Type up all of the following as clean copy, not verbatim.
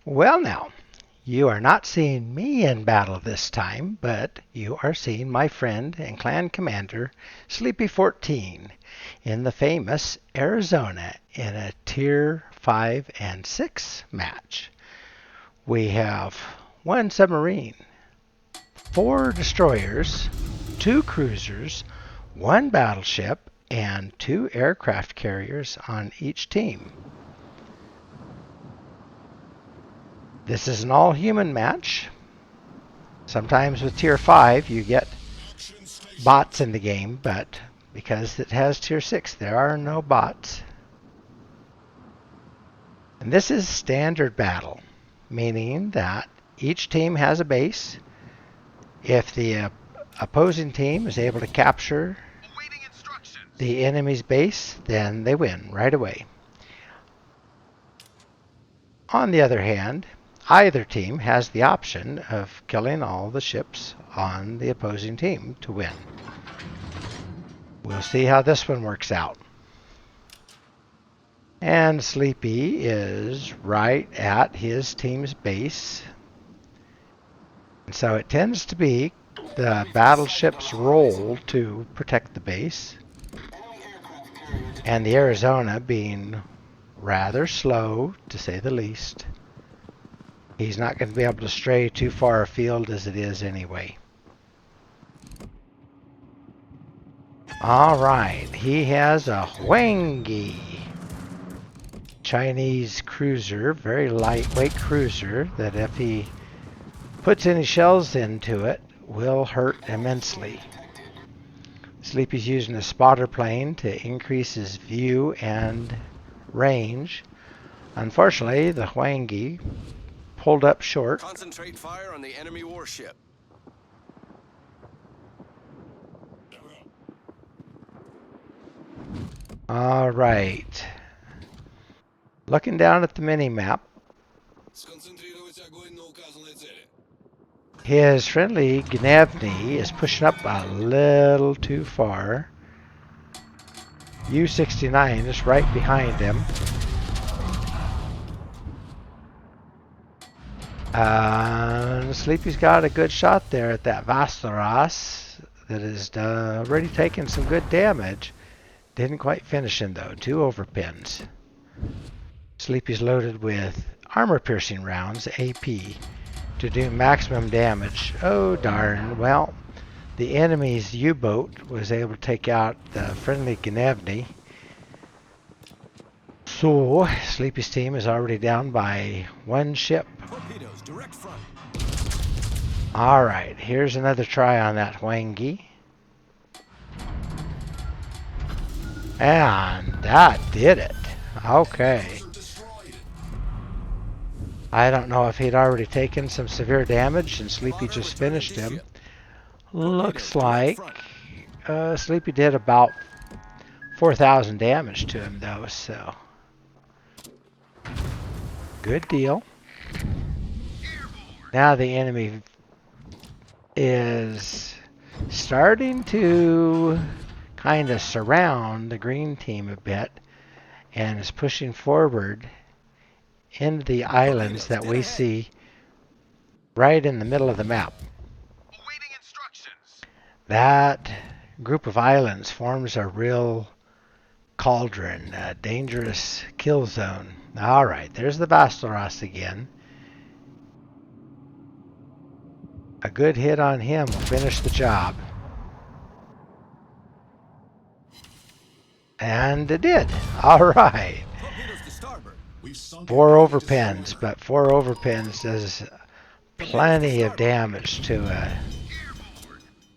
Well now, you are not seeing me in battle this time, but you are seeing my friend and clan commander, Sleepy 14, in the famous Arizona in a Tier 5 and 6 match. We have one submarine, 4 destroyers, 2 cruisers, 1 battleship, and 2 aircraft carriers on each team. This is an all-human match. Sometimes with Tier 5 you get bots in the game, but because it has Tier 6 there are no bots. And this is standard battle, meaning that each team has a base. If the opposing team is able to capture the enemy's base, then they win right away. On the other hand, either team has the option of killing all the ships on the opposing team to win. We'll see how this one works out. And Sleepy is right at his team's base. And so it tends to be the battleship's role to protect the base. And the Arizona being rather slow, to say the least. He's not going to be able to stray too far afield as it is anyway. Alright, he has a Huangi Chinese cruiser, very lightweight cruiser that if he puts any shells into it will hurt immensely. Sleepy's using a spotter plane to increase his view and range. Unfortunately, the Huangi pulled up short. Concentrate fire on the enemy warship. All right. Looking down at the mini-map, his friendly Gnevny is pushing up a little too far. U-69 is right behind him. Sleepy's got a good shot there at that Vastaras that is already taking some good damage. Didn't quite finish him though. 2 overpins. Sleepy's loaded with armor-piercing rounds, AP, to do maximum damage. Oh darn. Well, the enemy's U-boat was able to take out the friendly Gnevny. So, Sleepy's team is already down by 1 ship. Torpedoes, direct front. Alright, here's another try on that Huangi. And that did it. Okay. I don't know if he'd already taken some severe damage and Sleepy just finished him. Looks like Sleepy did about 4,000 damage to him though, so good deal. Now the enemy is starting to kind of surround the green team a bit and is pushing forward into the islands that we see right in the middle of the map. That group of islands forms a real cauldron, a dangerous kill zone. Alright, there's the Vastaras again. A good hit on him will finish the job. And it did. Alright. 4 overpins, but 4 overpins does plenty of damage to a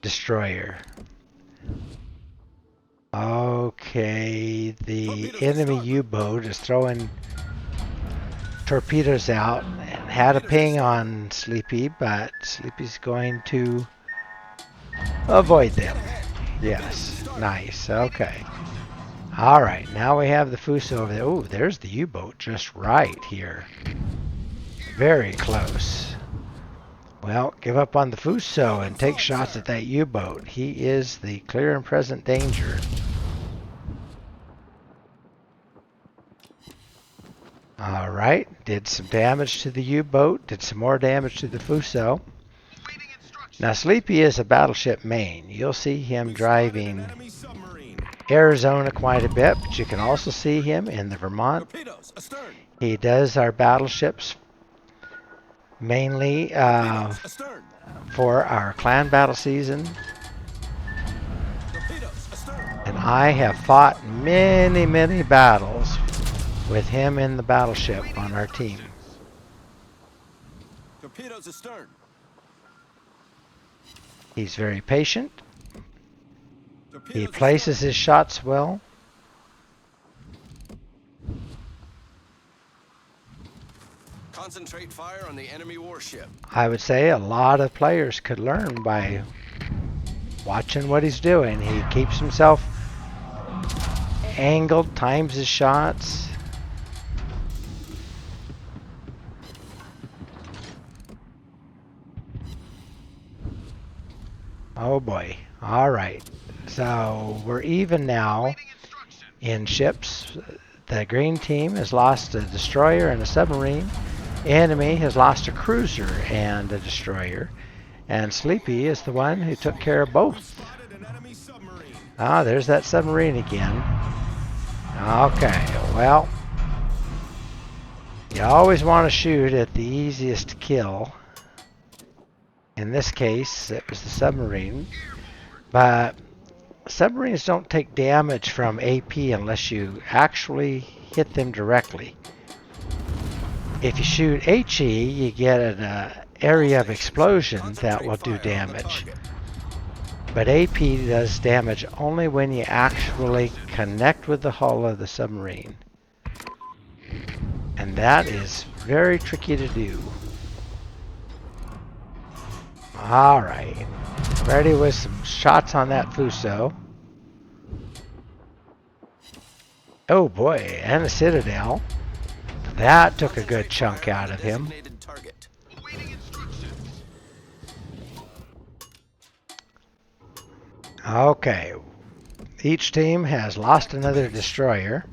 destroyer. Okay, the enemy U-boat is throwing torpedoes out and had a ping on Sleepy, but Sleepy's going to avoid them. Yes, nice, okay. Alright, now we have the Fuso over there. Oh, there's the U-boat just right here. Very close. Well, give up on the Fuso and take shots at that U-boat. He is the clear and present danger. Alright, did some damage to the U-boat, did some more damage to the Fuso. Now Sleepy is a battleship main. You'll see him driving Arizona quite a bit, but you can also see him in the Vermont. He does our battleships mainly for our clan battle season. And I have fought many, many battles with him in the battleship on our team. Torpedoes astern. He's very patient. He places his shots well. Concentrate fire on the enemy warship. I would say a lot of players could learn by watching what he's doing. He keeps himself angled, times his shots. Oh boy. All right. So we're even now in ships. The green team has lost a destroyer and a submarine. Enemy has lost a cruiser and a destroyer. And Sleepy is the one who took care of both. Ah, there's that submarine again. Okay, well, you always want to shoot at the easiest to kill. In this case, it was the submarine. But submarines don't take damage from AP unless you actually hit them directly. If you shoot HE, you get an area of explosion that will do damage. But AP does damage only when you actually connect with the hull of the submarine. And that is very tricky to do. Alright. Ready with some shots on that Fuso. Oh boy, and a Citadel. That took a good chunk out of him. Okay. Each team has lost another destroyer.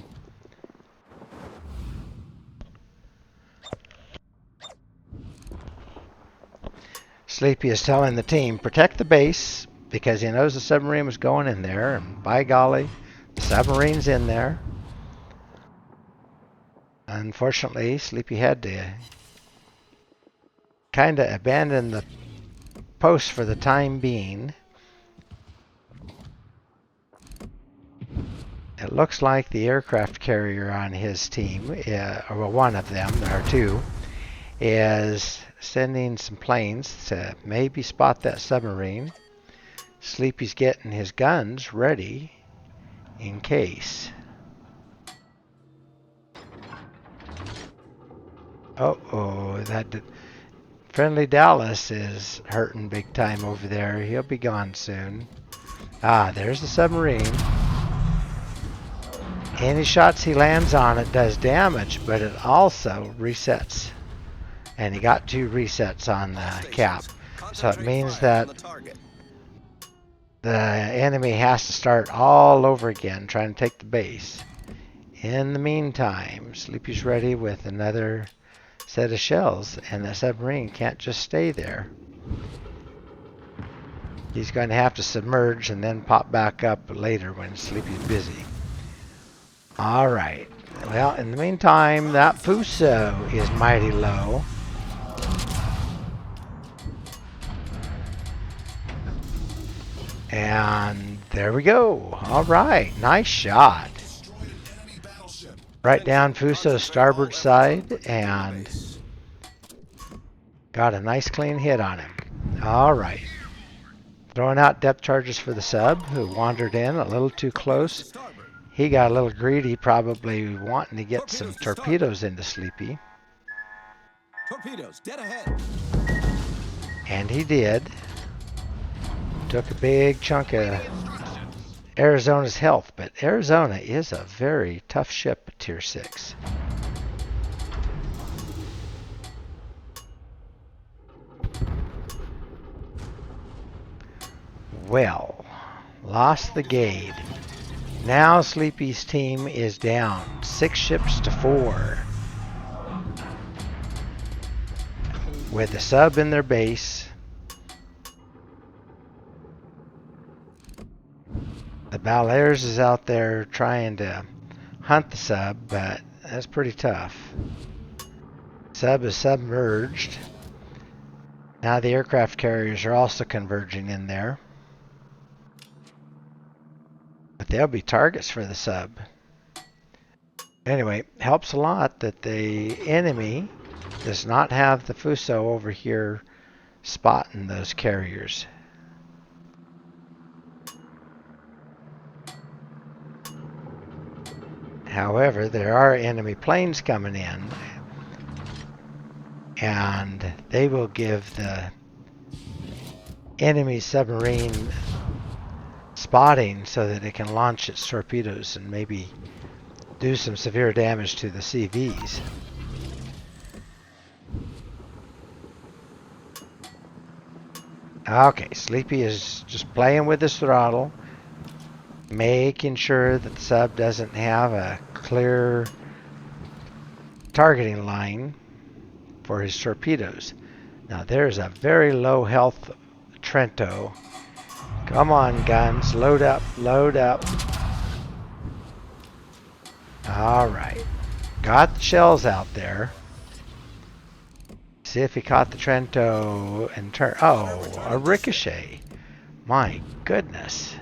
Sleepy is telling the team, protect the base, because he knows the submarine was going in there, and by golly, the submarine's in there. Unfortunately, Sleepy had to kind of abandon the post for the time being. It looks like the aircraft carrier on his team, or one of them, there are two, is sending some planes to maybe spot that submarine. Sleepy's getting his guns ready in case. Uh-oh, friendly Dallas is hurting big time over there. He'll be gone soon. Ah, there's the submarine. Any shots he lands on it does damage, but it also resets. And he got 2 resets on the cap. So it means that the enemy has to start all over again trying to take the base. In the meantime, Sleepy's ready with another set of shells, and the submarine can't just stay there. He's going to have to submerge and then pop back up later when Sleepy's busy. Alright, well, in the meantime, that Fuso is mighty low. And there we go. Alright, nice shot. Right down Fuso's starboard side and got a nice clean hit on him. Alright. Throwing out depth charges for the sub, who wandered in a little too close. He got a little greedy, probably wanting to get some torpedoes into Sleepy. Torpedoes, dead ahead. And he did. Took a big chunk of Arizona's health, but Arizona is a very tough ship at Tier 6. Well, lost the Gade. Now Sleepy's team is down 6 ships to 4. with the sub in their base. The Balears is out there trying to hunt the sub, but that's pretty tough. Sub is submerged. Now the aircraft carriers are also converging in there. But they'll be targets for the sub. Anyway, helps a lot that the enemy does not have the Fuso over here spotting those carriers. However, there are enemy planes coming in, and they will give the enemy submarine spotting so that it can launch its torpedoes and maybe do some severe damage to the CVs. Okay, Sleepy is just playing with his throttle, making sure that the sub doesn't have a clear targeting line for his torpedoes. Now there's a very low health Trento. Come on, guns, load up, load up. All right, got the shells out there. See if he caught the Trento and turn. Oh, a ricochet. My goodness.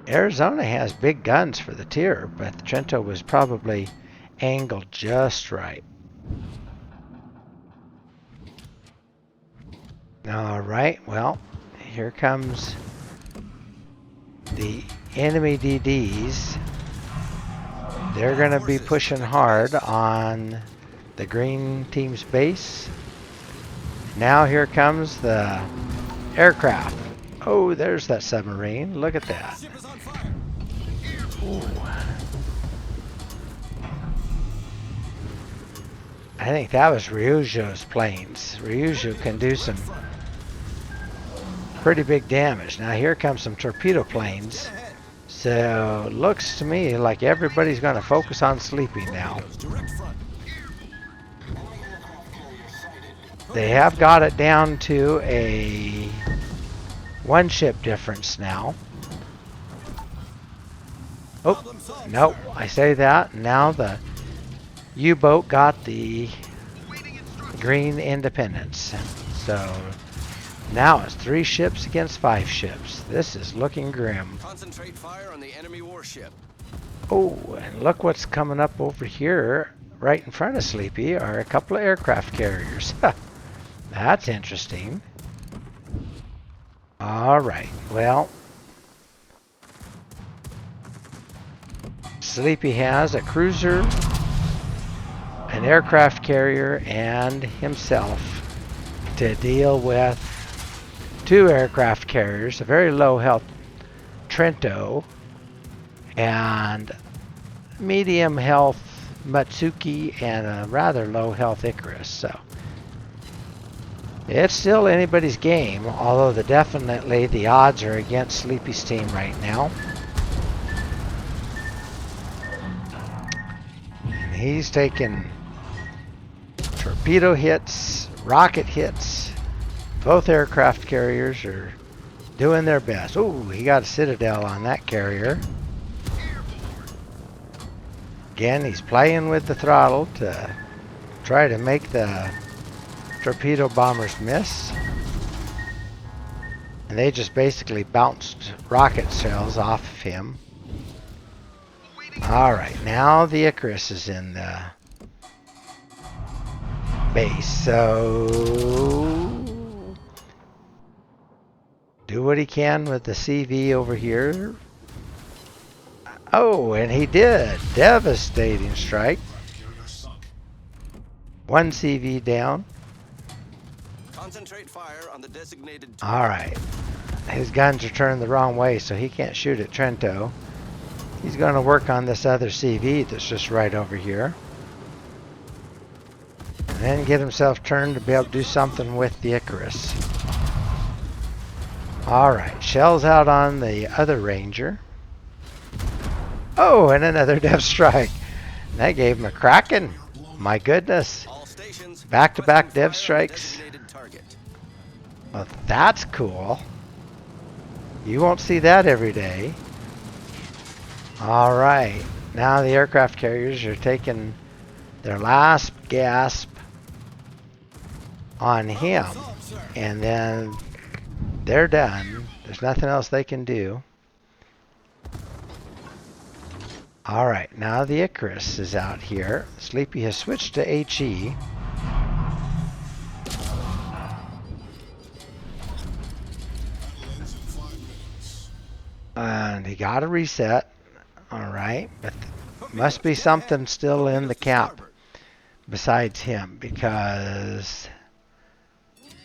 Arizona has big guns for the tier, but the Trento was probably angled just right. All right, well, here comes the enemy DDs. They're going to be pushing hard on the green team's base. Now here comes the aircraft. Oh, there's that submarine. Look at that. Ooh. I think that was Ryujo's planes. Ryujo can do some pretty big damage. Now here comes some torpedo planes. So looks to me like everybody's going to focus on Sleepy now. They have got it down to a one ship difference now. Oh, nope, I say that. Now the U-boat got the green independence. So now it's 3 ships against 5 ships. This is looking grim. Concentrate fire on the enemy warship. Oh, and look what's coming up over here. Right in front of Sleepy are a couple of aircraft carriers. That's interesting. All right, well, Sleepy has a cruiser, an aircraft carrier, and himself to deal with 2 aircraft carriers, a very low health Trento, and medium health Matsuki, and a rather low health Icarus. So it's still anybody's game, although definitely the odds are against Sleepy's team right now. And he's taking torpedo hits, rocket hits. Both aircraft carriers are doing their best. Oh, he got a Citadel on that carrier. Again, he's playing with the throttle to try to make the torpedo bombers miss. And they just basically bounced rocket shells off of him. Alright, now the Icarus is in the base. So do what he can with the CV over here. Oh, and he did. Devastating strike. 1 CV down. Concentrate fire on the designated. All right. His guns are turned the wrong way, so he can't shoot at Trento. He's going to work on this other CV that's just right over here. And then get himself turned to be able to do something with the Icarus. All right. Shells out on the other Ranger. Oh, and another dev strike. That gave him a cracking. My goodness. stations. Back-to-back Requesting dev fire on strikes. designated target. Well, that's cool. You won't see that every day. All right. Now the aircraft carriers are taking their last gasp on him. And then they're done. There's nothing else they can do. All right. Now the Icarus is out here. Sleepy has switched to HE. And he got a reset. All right. But must be something still in the cap besides him, because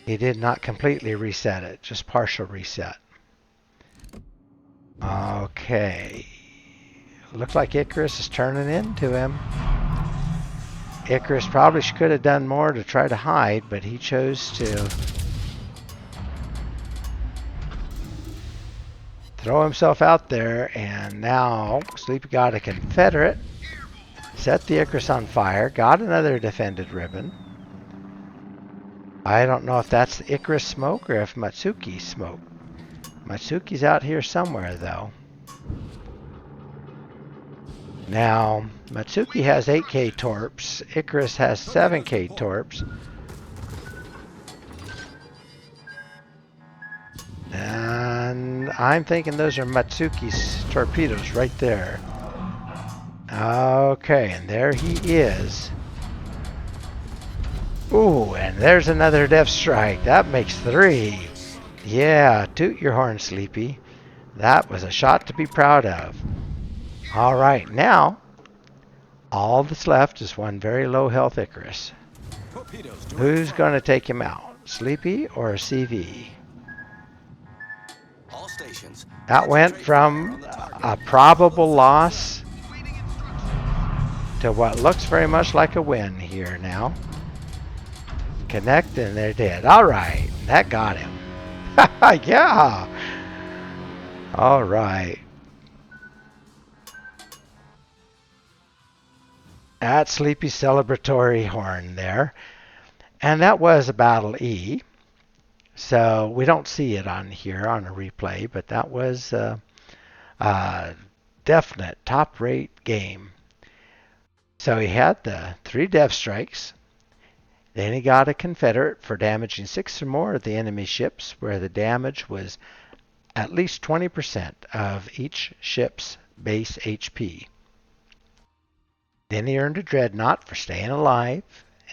he did not completely reset it, just partial reset. Okay. Looks like Icarus is turning into him. Icarus probably could have done more to try to hide, but he chose to throw himself out there, and now Sleepy got a Confederate, set the Icarus on fire, got another defended ribbon. I don't know if that's the Icarus smoke or if Matsuki's smoke. Matsuki's out here somewhere, though. Now, Matsuki has 8K torps. Icarus has 7K torps. And I'm thinking those are Matsuki's torpedoes right there. Okay, and there he is. Ooh, and there's another death strike. That makes 3. Yeah, toot your horn, Sleepy. That was a shot to be proud of. All right, now all that's left is one very low health Icarus. Who's going to take him out? Sleepy or CV? All stations. That went from a probable loss to what looks very much like a win here now. Connect and they're dead. All right, that got him. Yeah. All right. That Sleepy celebratory horn there. And that was a Battle E. So we don't see it on here on a replay, but that was a definite top-rate game. So he had the 3 death strikes. Then he got a Confederate for damaging 6 or more of the enemy ships, where the damage was at least 20% of each ship's base HP. Then he earned a Dreadnought for staying alive,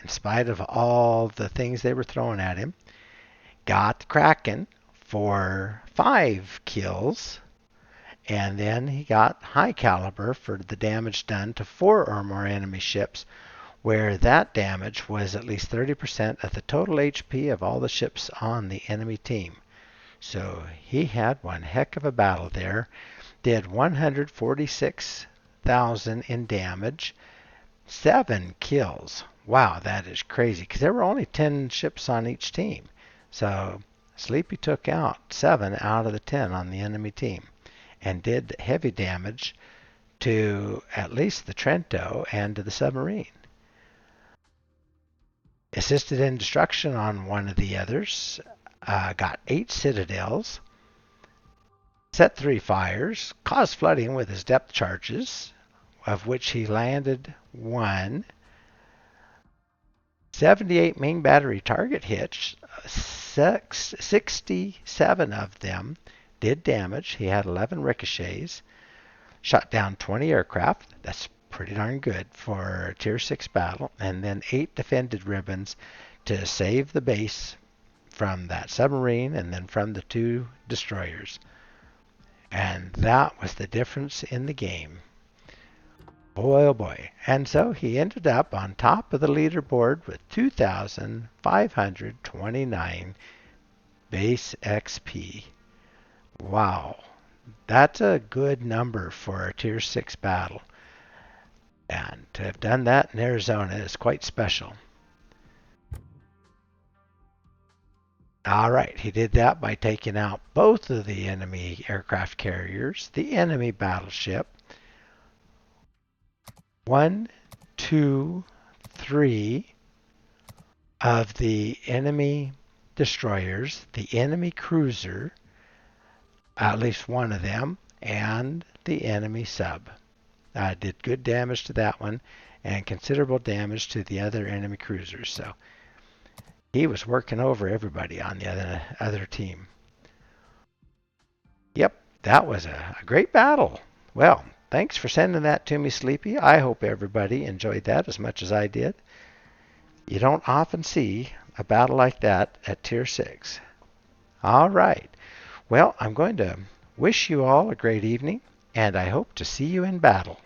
in spite of all the things they were throwing at him. Got the Kraken for 5 kills. And then he got High Caliber for the damage done to 4 or more enemy ships, where that damage was at least 30% of the total HP of all the ships on the enemy team. So he had one heck of a battle there. Did 146,000 in damage, 7 kills. Wow, that is crazy, because there were only 10 ships on each team. So Sleepy took out 7 out of the 10 on the enemy team and did heavy damage to at least the Trento and to the submarine. Assisted in destruction on one of the others. Got 8 citadels. Set 3 fires. Caused flooding with his depth charges, of which he landed 1. 78 main battery target hits. 67 of them did damage. He had 11 ricochets. Shot down 20 aircraft. That's pretty darn good for a Tier 6 battle. And then 8 defended ribbons to save the base from that submarine and then from the 2 destroyers. And that was the difference in the game. Boy, oh boy. And so he ended up on top of the leaderboard with 2,529 base XP. Wow. That's a good number for a Tier 6 battle. And to have done that in Arizona is quite special. All right, he did that by taking out both of the enemy aircraft carriers, the enemy battleship. 1, 2, 3, of the enemy destroyers, the enemy cruiser, at least one of them, and the enemy sub. Did good damage to that one and considerable damage to the other enemy cruisers. So he was working over everybody on the other team. Yep, that was a great battle. Well, thanks for sending that to me, Sleepy. I hope everybody enjoyed that as much as I did. You don't often see a battle like that at Tier 6. All right. Well, I'm going to wish you all a great evening, and I hope to see you in battle.